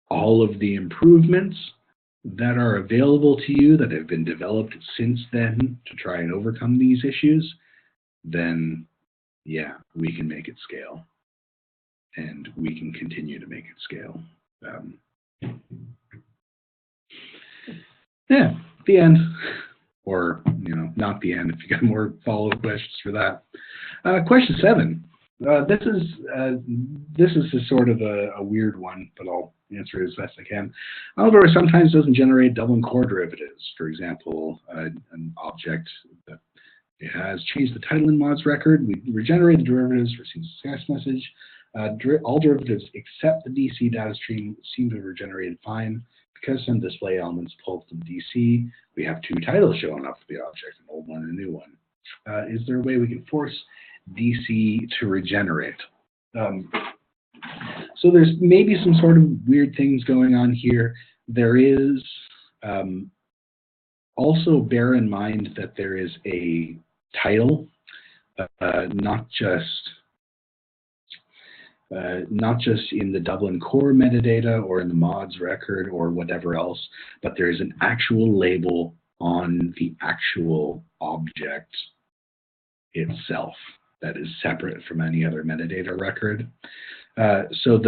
all of the improvements that are available to you that have been developed since then to try and overcome these issues, then yeah, we can make it scale. and we can continue to make it scale. Yeah, the end. Or, not the end if you got more follow-up questions for that. Question 7. This is a sort of a weird one, but I'll answer it as best I can. Islandora sometimes doesn't generate double and core derivatives. For example, an object that it has changed the title in mods record. We regenerate the derivatives, receives a success message. All derivatives except the DC data stream seem to have regenerated fine. Because some display elements pulled from DC, we have 2 titles showing up for the object, an old one and a new one. Is there a way we can force DC to regenerate? So there's maybe some sort of weird things going on here. There is also bear in mind that there is a title, not just in the double and core metadata or in the mods record or whatever else, but there is an actual label on the actual object itself that is separate from any other metadata record. So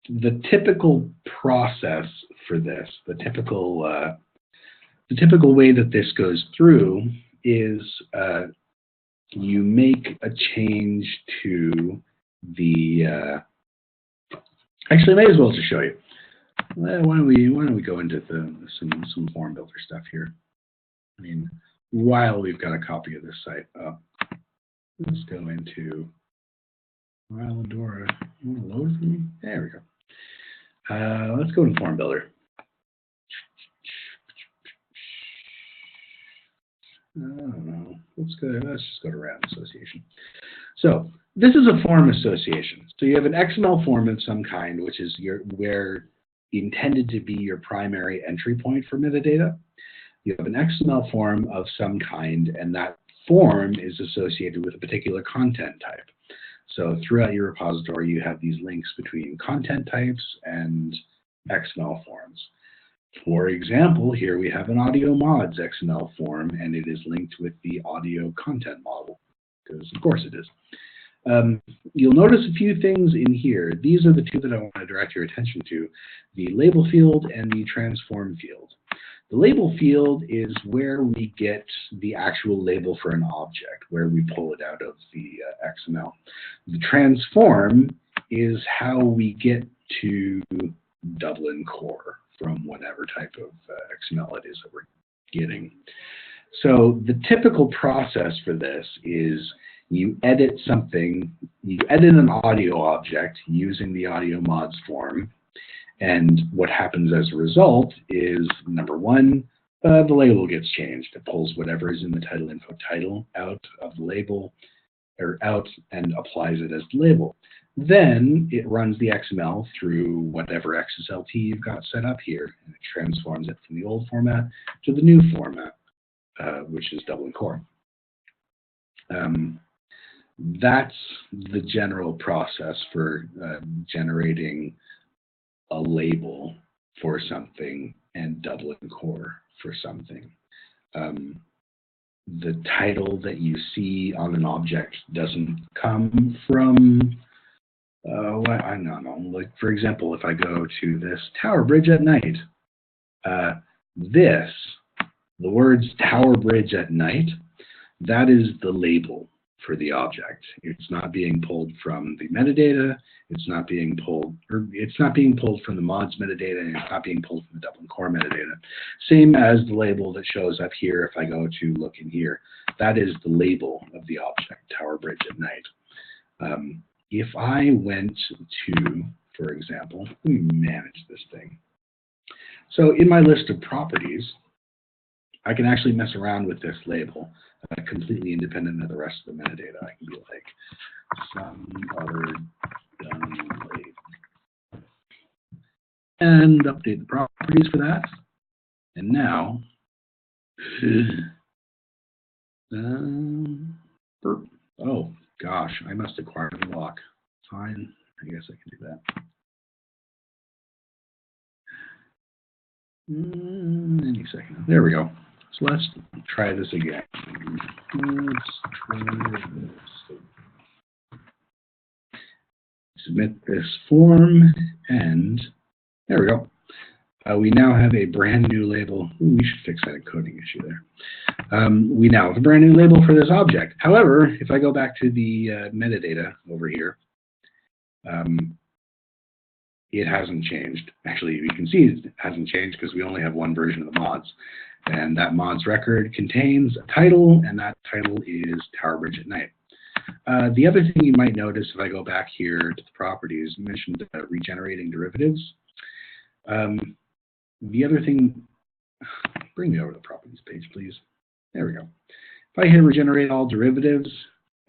the typical process for this, the typical way that this goes through is you make a change to the actually, I may as well just show you. Why don't we go into some form builder stuff here? I mean, while we've got a copy of this site up, let's go into Islandora. You want to load for me? There we go. Let's go into form builder. I don't know. Let's just go to random association. So this is a form association. So you have an XML form of some kind, which is where intended to be your primary entry point for metadata. You have an XML form of some kind, and that form is associated with a particular content type. So throughout your repository, you have these links between content types and XML forms. For example, here we have an audio mods XML form, and it is linked with the audio content model, because of course it is. You'll notice a few things in here. These are the 2 that I want to direct your attention to, the label field and the transform field. The label field is where we get the actual label for an object, where we pull it out of the XML. The transform is how we get to double and core from whatever type of XML it is that we're getting. So the typical process for this is you edit something, you edit an audio object using the audio mods form, and what happens as a result is, number 1, the label gets changed. It pulls whatever is in the title info title out of the label, or out, and applies it as the label. Then it runs the XML through whatever XSLT you've got set up here, and it transforms it from the old format to the new format, which is double and core. That's the general process for generating a label for something and double and core for something. The title that you see on an object doesn't come from, I don't know, like for example, if I go to this Tower Bridge at Night, the words Tower Bridge at Night, that is the label for the object. It's not being pulled from the metadata, it's not being pulled from the mods metadata, and it's not being pulled from the double and core metadata. Same as the label that shows up here if I go to look in here. That is the label of the object, Tower Bridge at Night. If I went to, for example, let me manage this thing. So in my list of properties, I can actually mess around with this label, completely independent of the rest of the metadata. I can be like, some other done label, and update the properties for that. And now, oh gosh, I must acquire the lock. Fine, I guess I can do that. Any second. There we go. So let's try this again. Let's try this. submit this form, and there we go. We now have a brand new label. Ooh, we should fix that encoding issue there. We now have a brand new label for this object. However, if I go back to the metadata over here, it hasn't changed. Actually, you can see it hasn't changed because we only have one version of the mods. And that mods record contains a title, and that title is Tower Bridge at Night. The other thing you might notice if I go back here to the properties, you mentioned regenerating derivatives. The other thing, bring me over to the properties page, please. There we go. If I hit regenerate all derivatives,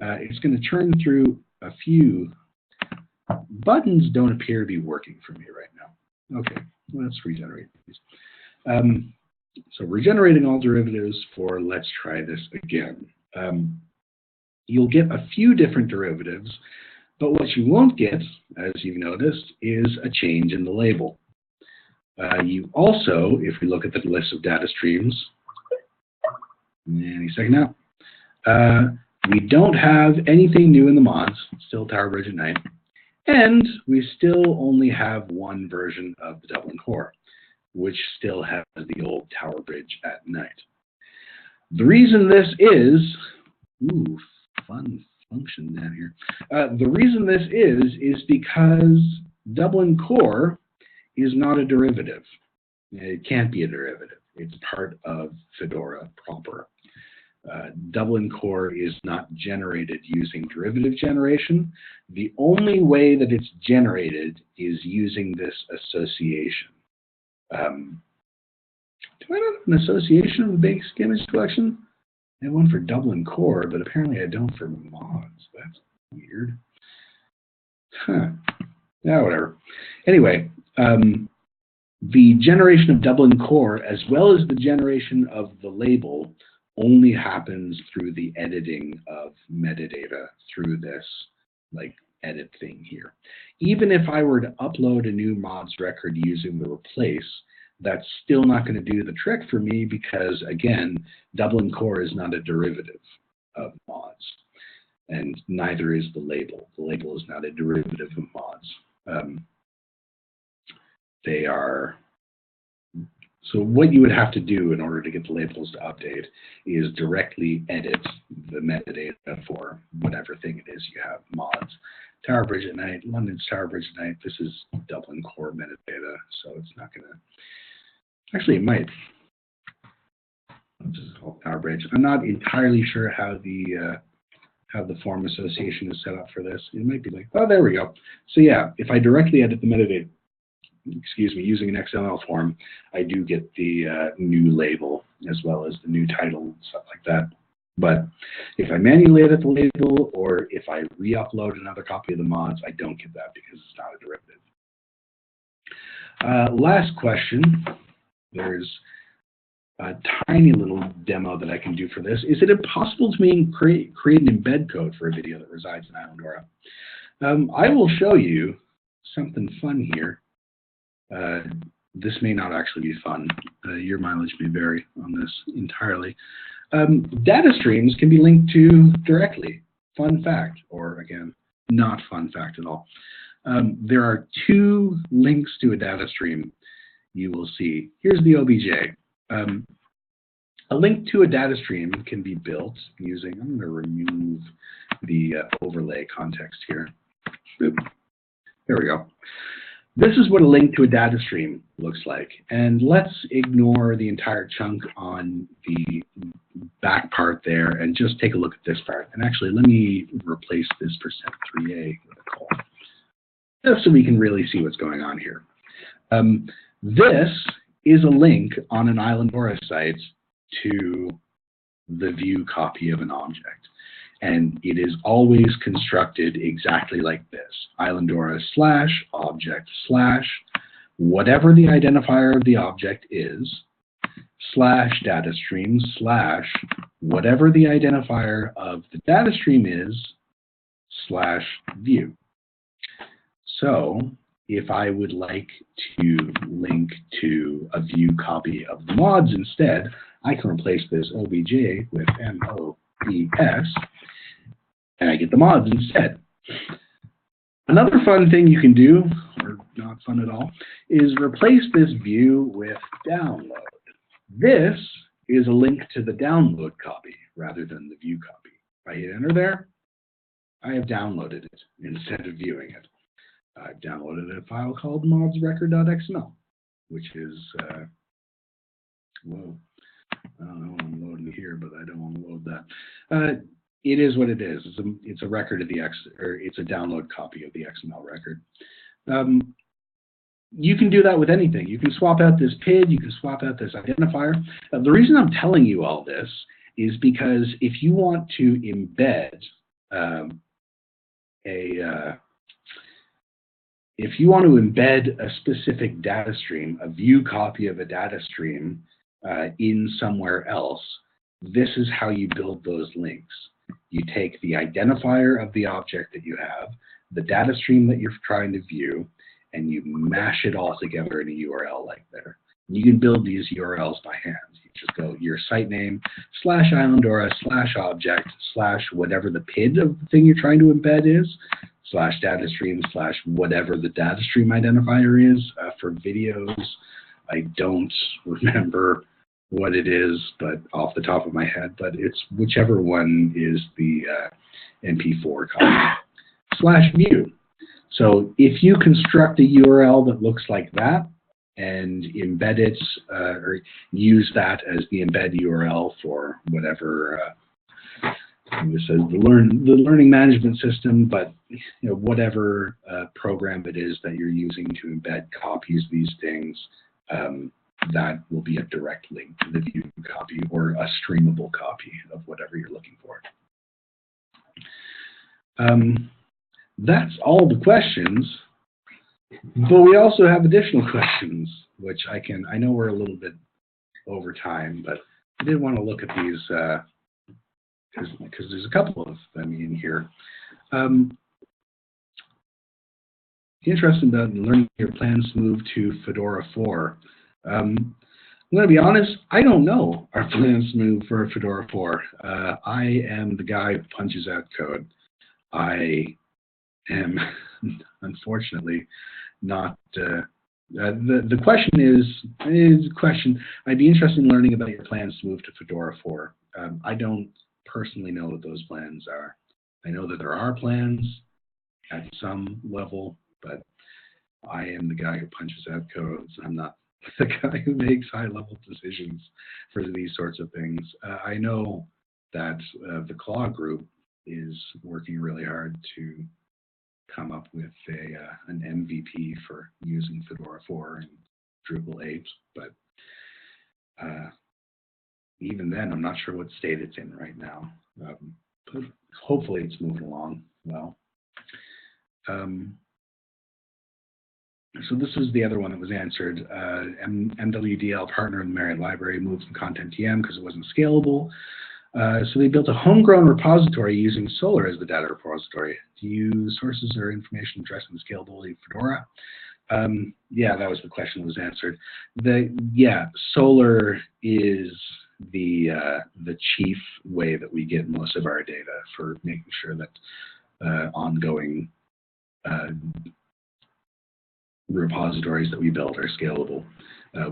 it's going to churn through a few. Buttons don't appear to be working for me right now. Okay, let's regenerate these. So regenerating all derivatives for let's try this again. You'll get a few different derivatives, but what you won't get, as you've noticed, is a change in the label. You also, if we look at the list of data streams, any second now, we don't have anything new in the mods, still Tower Bridge at Night, and we still only have one version of the Dublin core, which still has the old Tower Bridge at Night. The reason this is, ooh, fun function down here. The reason this is because Dublin core is not a derivative. It can't be a derivative. It's part of Fedora proper. Dublin core is not generated using derivative generation. The only way that it's generated is using this association. Do I not have an association of the basic image collection? I have one for Dublin core, but apparently I don't for mods. That's weird. Huh. Yeah, whatever. Anyway, the generation of Dublin core, as well as the generation of the label, only happens through the editing of metadata through this like edit thing here. Even if I were to upload a new mods record using the replace, that's still not going to do the trick for me because, again, Dublin core is not a derivative of mods, and neither is the label. The label is not a derivative of mods. They are, so what you would have to do in order to get the labels to update is directly edit the metadata for whatever thing it is you have, mods. Tower Bridge at Night, London's Tower Bridge at Night, this is Dublin core metadata, so it's not going to, actually it might. This is called Tower Bridge. I'm not entirely sure how the form association is set up for this. It might be like, oh, there we go. So yeah, if I directly edit the metadata, excuse me, using an XML form, I do get the new label as well as the new title and stuff like that. But if I manually edit the label or if I re-upload another copy of the mods, I don't get that because it's not a derivative. Last question. There's a tiny little demo that I can do for this. Is it impossible to create an embed code for a video that resides in Islandora? I will show you something fun here. This may not actually be fun. Your mileage may vary on this entirely. Data streams can be linked to directly. Fun fact, or again, not fun fact at all. There are two links to a data stream you will see. Here's the OBJ. A link to a data stream can be built using, I'm going to remove the overlay context here. Boop. There we go. This is what a link to a data stream looks like. And let's ignore the entire chunk on the back part there and just take a look at this part. And actually, let me replace this %3a with a call, just so we can really see what's going on here. This is a link on an Islandora site to the view copy of an object. And it is always constructed exactly like this. Islandora / object / whatever the identifier of the object is / data stream / whatever the identifier of the data stream is / view. So if I would like to link to a view copy of the mods instead, I can replace this OBJ with MOES, and I get the mods instead. Another fun thing you can do, or not fun at all, is replace this view with download. This is a link to the download copy rather than the view copy. If I hit enter there, I have downloaded it instead of viewing it. I've downloaded a file called modsrecord.xml, which is, whoa, I don't know, I'm loading here, but I don't want to load that. It is what it is. It's a record of the it's a download copy of the XML record. You can do that with anything. You can swap out this PID, you can swap out this identifier. The reason I'm telling you all this is because if you want to embed if you want to embed a specific data stream, a view copy of a data stream in somewhere else, this is how you build those links. You take the identifier of the object that you have, the data stream that you're trying to view, and you mash it all together in a URL like there. You can build these URLs by hand. You just go your site name /Islandora /object / whatever the PID of the thing you're trying to embed is, /data stream / whatever the data stream identifier is. For videos, I don't remember what it is, but off the top of my head, but it's whichever one is the MP4 copy /view. So if you construct a URL that looks like that and embed it or use that as the embed URL for whatever this is the learning management system, but whatever program it is that you're using to embed copies of these things, that will be a direct link to the view copy or a streamable copy of whatever you're looking for. That's all the questions, but we also have additional questions, which I know we're a little bit over time, but I did want to look at these because there's a couple of them in here. Interested about learning your plans to move to Fedora 4. I'm going to be honest, I don't know our plans to move for Fedora 4. I am the guy who punches out code. I am, unfortunately, not. The question is a question. I'd be interested in learning about your plans to move to Fedora 4. I don't personally know what those plans are. I know that there are plans at some level, but I am the guy who punches out codes. I'm not the guy who makes high-level decisions for these sorts of things. I know that the Claw group is working really hard to come up with an MVP for using Fedora 4 and Drupal 8, but even then, I'm not sure what state it's in right now. But hopefully it's moving along well. So this was the other one that was answered. MWDL partner in the Marriott Library moved from Content TM because it wasn't scalable. So they built a homegrown repository using Solr as the data repository. Do you use sources or information addressing the scalability of Fedora? Yeah, that was the question that was answered. Solr is the chief way that we get most of our data for making sure that ongoing repositories that we build are scalable.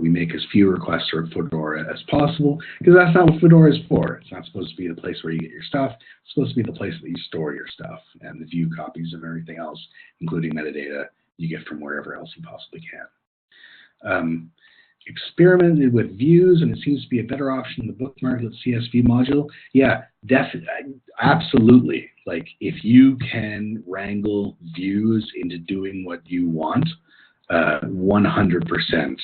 We make as few requests for Fedora as possible, because that's not what Fedora is for. It's not supposed to be the place where you get your stuff. It's supposed to be the place that you store your stuff, and the view copies of everything else, including metadata, you get from wherever else you possibly can. Experimented with views, and it seems to be a better option than the Bookmark List CSV module. Yeah, definitely, absolutely. Like, if you can wrangle views into doing what you want, 100%.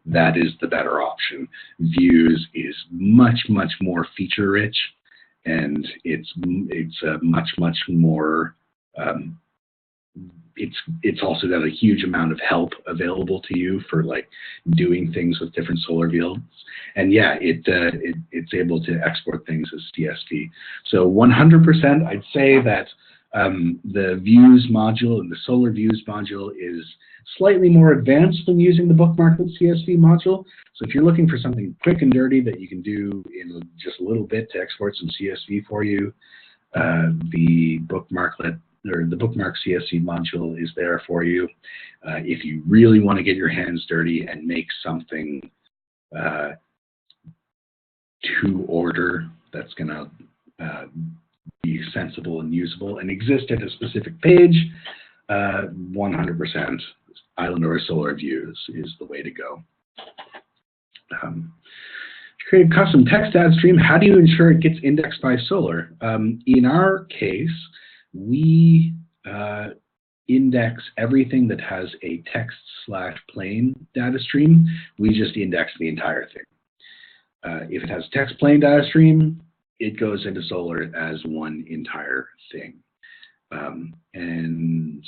That is the better option. Views is much, much more feature rich, and it's much, much more. It's also got a huge amount of help available to you for like doing things with different Solr fields. And yeah, it's able to export things as CSV. So 100%, I'd say that the views module and the Solr views module is slightly more advanced than using the Bookmark List CSV module. So if you're looking for something quick and dirty that you can do in just a little bit to export some CSV for you, the Bookmark or the Bookmark CSV module is there for you. If you really want to get your hands dirty and make something to order that's going to be sensible and usable and exist at a specific page, 100% Islandora Solr views is the way to go. To create a custom text data stream, how do you ensure it gets indexed by Solr? In our case, we index everything that has a text/plain data stream. We just index the entire thing. If it has text plain data stream, it goes into Solr as one entire thing. And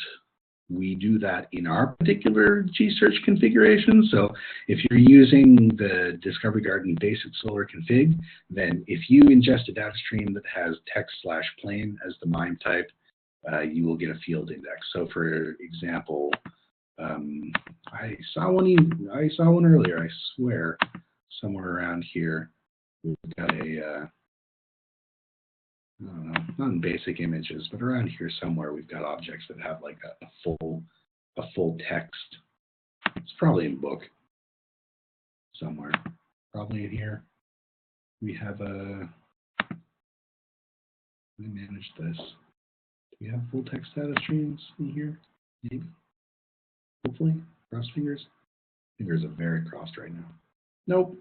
we do that in our particular gsearch configuration. So if you're using the Discovery Garden basic Solr config, then if you ingest a data stream that has text/plain as the MIME type, you will get a field index. So for example, I saw one earlier, I swear, somewhere around here. We've got a I don't know, not in basic images, but around here somewhere we've got objects that have like a full text. It's probably in book somewhere, probably in here. We have a, let me manage this. Do we have full text data streams in here? Maybe, hopefully, cross fingers. Fingers are very crossed right now. Nope.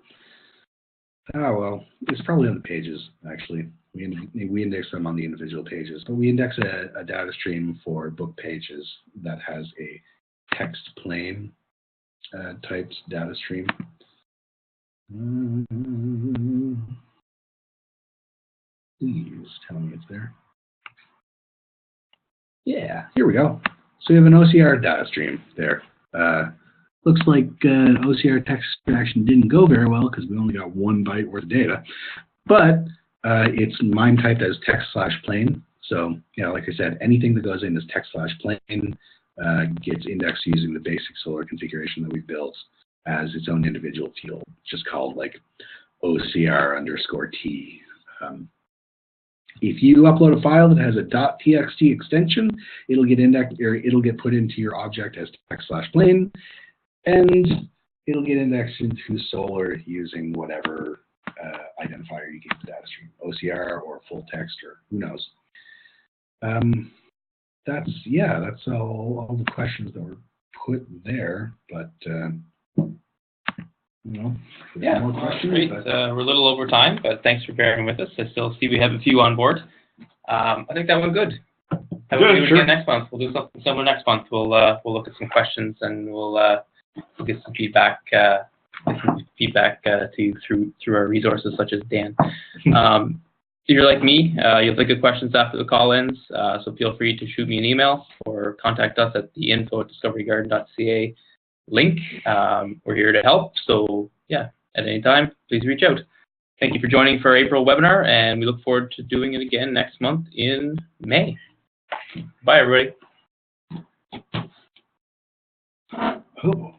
Oh, well, it's probably on the pages, actually. We index them on the individual pages, but we index a data stream for book pages that has a text plain typed data stream. Please tell me it's there. Yeah, here we go. So we have an OCR data stream there. Looks like OCR text extraction didn't go very well because we only got 1 byte worth of data, but it's MIME typed as text/plain. So, you know, like I said, anything that goes in as text/plain gets indexed using the basic Solr configuration that we built as its own individual field, just called like OCR_T. If you upload a file that has a .txt extension, it'll get indexed, or it'll get put into your object as text/plain, and it'll get indexed into Solr using whatever identifier you give the data stream, OCR or full text or who knows. That's all the questions that were put there, but you know, yeah, more questions. Great. We're a little over time, but thanks for bearing with us. I still see we have a few on board. I think that went good. How will we do it again next month? We'll do something similar next month. We'll look at some questions and we'll get some feedback. To you through our resources such as Dan. If you're like me, you'll think of questions after the call ends, so feel free to shoot me an email or contact us at the info@discoverygarden.ca link. We're here to help, so yeah, at any time, please reach out. Thank you for joining for our April webinar, and we look forward to doing it again next month in May. Bye, everybody. Oh.